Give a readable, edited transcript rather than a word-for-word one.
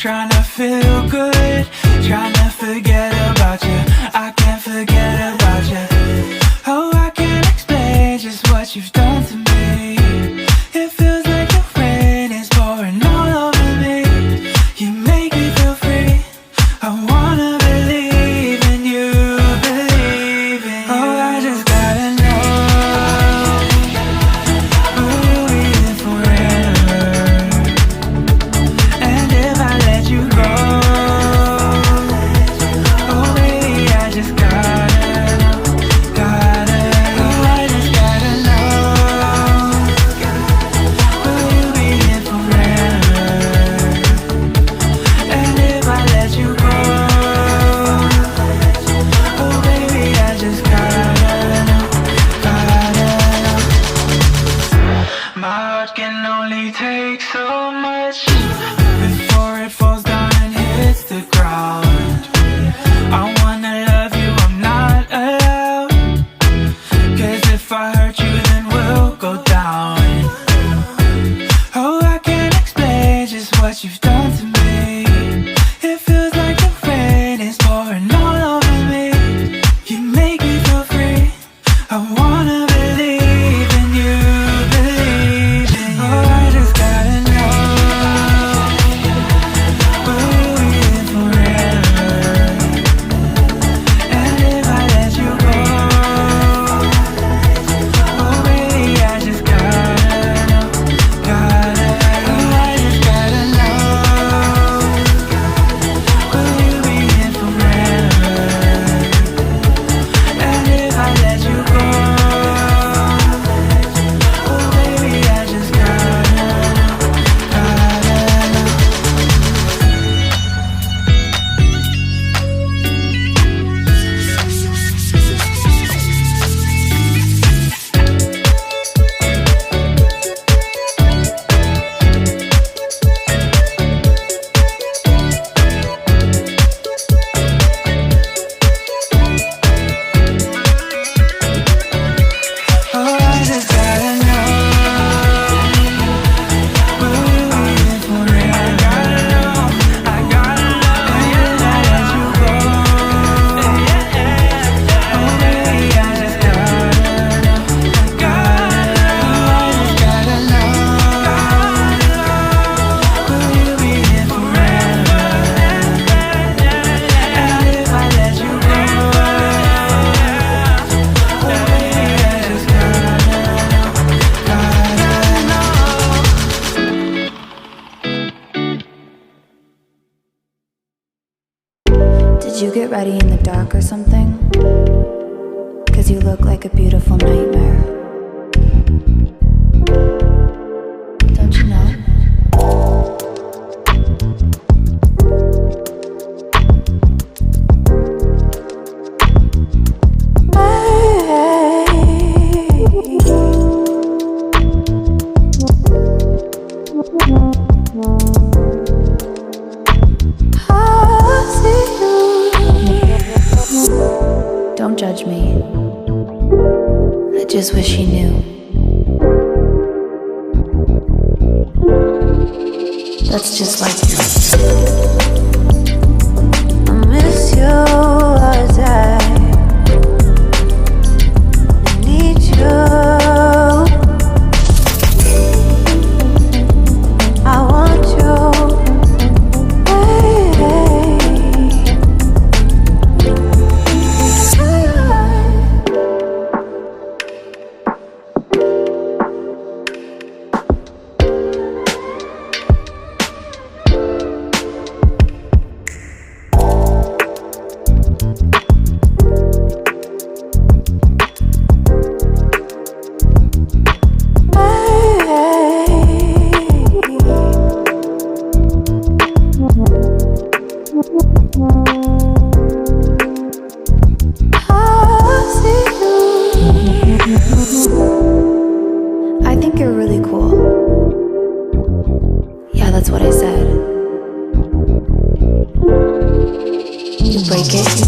trying to feel good, trying to forget about you. I can't forget about you. Oh, I can't explain just what you've done to me. It feels like the rain is pouring all over me. You make me feel free. I wanna believe in you, believe in you. Oh, I just gotta know, will you be here forever? And if I let you go, oh baby, I just gotta know, oh I just gotta know, will you be here forever? And if I let you go, oh baby, I just gotta know, My heart can only take so much before it falls down and hits the ground. I wanna love you, I'm not allowed, 'cause if I hurt you then we'll go down. Oh, I can't explain just what you've done to me. It feels like the rain is pouring all over me. You make me feel free. I wanna believe in you, believe in you. Oh, I just gotta know, will you be here forever? And if I let you go, oh baby, I just gotta know, oh I just gotta know, will you be here forever? And if I let you go, oh baby, I just gotta know, oh I just gotta know, will you be here forever? I gotta know, and if I let you go, oh baby, I just gotta know, oh I just gotta know, will you be here forever? And if I let you go, oh baby, I just gotta know. Did you get ready in the dark or something? 'Cause you look like a beautiful nightmare. Don't you know? Don't judge me. I just wish you knew. That's just like you. I miss you all the time. I need you. I want you. I think you're really cool. Yeah, that's what I said. You break it, you